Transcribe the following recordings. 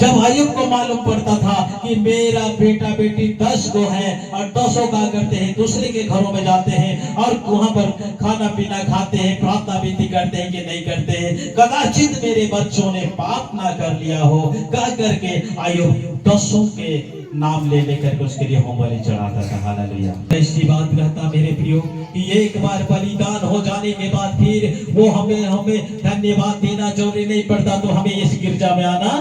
जब अय्यूब को मालूम पड़ता था कि मेरा बेटा बेटी 10 गो है और 10 का करते हैं, दूसरे के घरों में जाते हैं और वहां पर खाना पीना खाते हैं, प्रार्थना विधि करते हैं कि नहीं करते हैं, कदाचित मेरे बच्चों ने पाप ना कर लिया हो, कह करके अय्यूब 10 के नाम ले लेकर उसके लिए होम बलि चढ़ाता था। हालेलुया। ऐसी बात कहता मेरे प्रियो कि एक बार बलिदान हो जाने के बाद फिर वो हमें धन्यवाद देना जरूरी नहीं पड़ता, तो हमें इस गिरजा में आना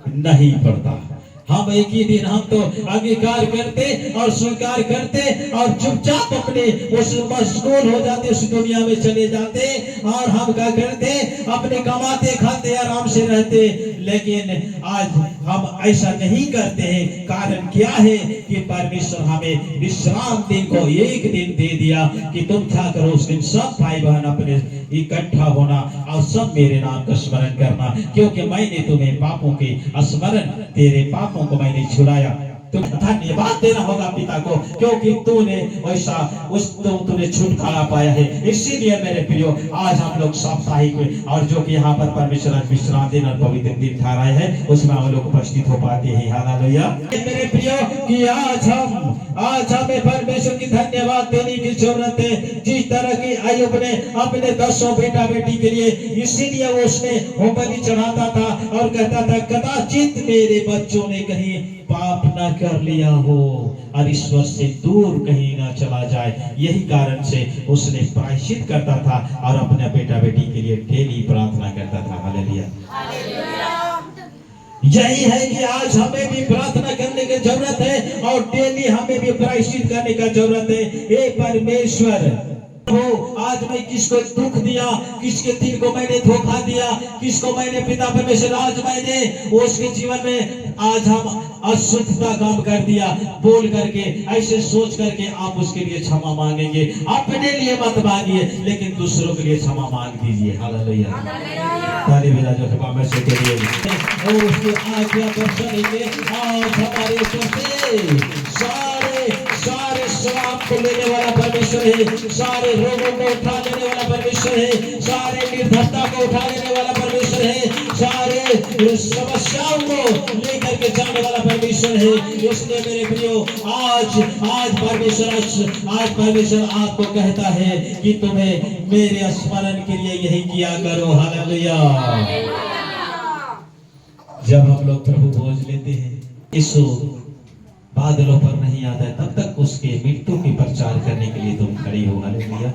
नहीं पड़ता। हम एक ही दिन हम तो अंगीकार करते और स्वीकार करते और चुपचाप अपने उस मशगूल हो जाते, उस दुनिया में चले जाते और हम क्या करते, अपने कमाते खाते आराम से रहते। लेकिन आज हम ऐसा नहीं करते हैं। कारण क्या है कि परमेश्वर हमें विश्राम दिन को एक दिन दे दिया कि तुम क्या करो, उस दिन सब भाई बहन अपने इकट्ठा होना और सब मेरे नाम का स्मरण करना, क्योंकि मैंने तुम्हें पापों के स्मरण, तेरे पापों को मैंने छुड़ाया। तो धन्यवाद देना होगा पिता को, क्योंकि तूने वैसा तूने छुटकारा पाया है। इसीलिए मेरे प्रियो आज हम लोग साप्ताहिक और जो कि यहाँ पर परमेश्वर विश्राम दिन और पवित्र दिन ठहराए हैं, उसमें हम लोग उपस्थित हो पाते हैं। हालेलुया। मेरे प्रियो कि आज हमें परमेश्वर की धन्यवाद देने की जरूरत है। जिस तरह की अय्यूब ने अपने 10 बेटा बेटी के लिए, इसीलिए वो उसने होम बलि चढ़ाता था और कहता था कदाचित मेरे बच्चों ने कहीं पाप ना कर लिया हो और ईश्वर से दूर कहीं ना चला जाए। यही कारण से उसने प्रायश्चित करता था और अपने बेटा बेटी के लिए डेली प्रार्थना करता था। हालेलुया। यही है कि आज हमें भी प्रार्थना करने की जरूरत है और डेली हमें भी प्रायश्चित करने का जरूरत है। हे परमेश्वर, हो आज मैं किसको दुख दिया, किसके दिल को मैंने धोखा दिया, किसको मैंने पिता परमेश्वर आज मैंने उसके जीवन में आज हम अशुद्धता काम कर दिया बोल करके, ऐसे सोच करके आप उसके लिए क्षमा मांगेंगे। अपने लिए मत मांगिए लेकिन दूसरों के लिए क्षमा मांग दीजिए। हालेलुया। ताली बजा जो परमेश्वर के लिए और उसकी आज्ञा पर चलेंगे। आज हमारे सारे श्राप को लेने वाला परमेश्वर है, सारे रोगों को उठा लेने वाला परमेश्वर है, सारे निर्धनता को उठा लेने वाला परमेश्वर है, सारे समस्याओं को लेकर के जाने वाला परमेश्वर है। इसलिए मेरे प्रियो आज परमेश्वर आपको कहता है कि तुम्हें मेरे स्मरण के लिए यही किया करो। हालेलुया। जब हम लोग प्रभु भोज लेते हैं, यीशु बादलों पर नहीं आता है, तब तक उसके मृत्यु की प्रचार करने के लिए तुम खड़ी हो। हालेलुया।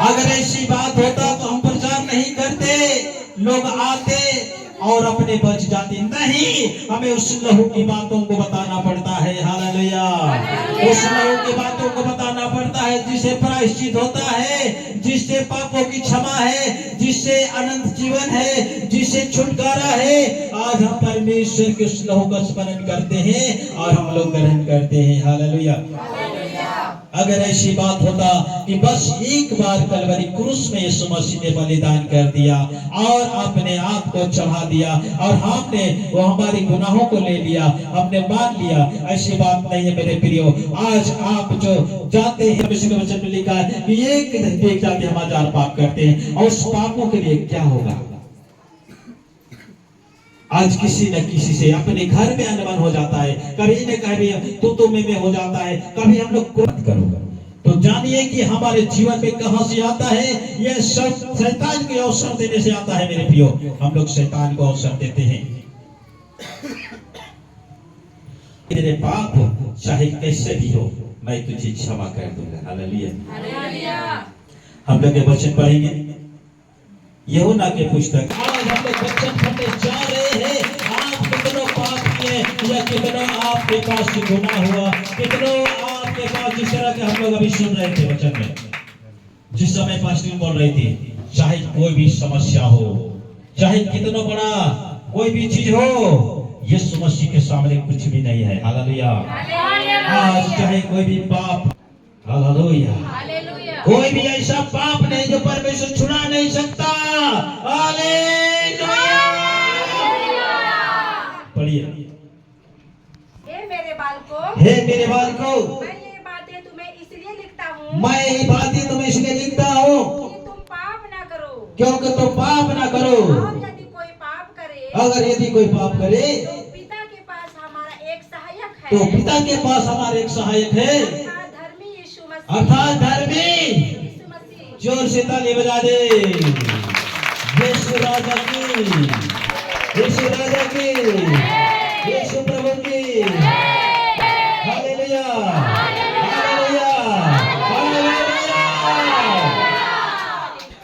अगर ऐसी बात होता तो हम प्रचार नहीं करते, लोग आते और अपने बच जाते। नहीं, हमें उस लहू की बातों को बताना पड़ता है। हालेलुया। उस लहू की बातों को बताना पड़ता है जिससे प्रायश्चित होता है, जिससे पापों की क्षमा है, जिससे अनंत जीवन है, जिससे छुटकारा है। आज हम परमेश्वर के उस लहू का स्मरण करते हैं और हम लोग ग्रहण करते हैं। हालेलुया। अगर ऐसी बात होता कि बस एक बार कलवरी क्रूस में यीशु मसीह ने बलिदान कर दिया और अपने आप को चढ़ा दिया और हमने वो हमारे गुनाहों को ले लिया, हमने मान लिया, ऐसी बात नहीं है मेरे प्रियो। आज आप जो जानते हैं, परमेश्वर के वचन में लिखा है कि एक देख जाते हम 1000 पाप करते हैं और उस पापों के लिए क्या होगा। आज किसी न किसी से अपने घर में अनबन हो जाता है, कभी न कभी तू में हो जाता है, कभी हम लोग क्रोध करोगे तो जानिए कि हमारे जीवन में कहां से आता है। यह सब शैतान के अवसर देने से आता है मेरे प्रियो। हम लोग शैतान को अवसर देते हैं। तेरे पाप चाहे कैसे भी हो, मैं तुझे क्षमा कर दूंगा। हालेलुया। हम लोग के वचन पढ़ेंगे यूहन्ना के पुस्तक। आज हम लोग वचन पढ़ने जा रहे हैं। आप कितनों पाप किए या कितनों आपके पास गुनाह हुआ, कितनों आपके पास, जिस तरह के हम लोग अभी सुन रहे थे वचन में, जिस समय पास्टर बोल रही थी, चाहे कोई भी समस्या हो, चाहे कितना बड़ा कोई भी चीज हो, यीशु मसीह के सामने कुछ भी नहीं है। हालेलुया। आज चाहे कोई भी पाप, हालेलुया, कोई भी ऐसा पाप नहीं जो परमेश्वर छुड़ा नहीं सकता। हालेलुया। पढ़िए। हे मेरे बालकों, मैं ये बातें तुम्हें इसलिए लिखता हूँ, कि तुम पाप ना करो, क्योंकि तुम पाप ना करो। और यदि कोई पाप करे अगर यदि कोई पाप करे तो पिता के पास हमारा एक सहायक है, तो पिता के पास हमारा एक सहायक है, अर्थात धर्मी यीशु मसीह। अर्थात धर्मी। यीशु मसीह। जोर से ताली बजा दे। यीशु राजा की, यीशु राजा की, यीशु प्रभु की।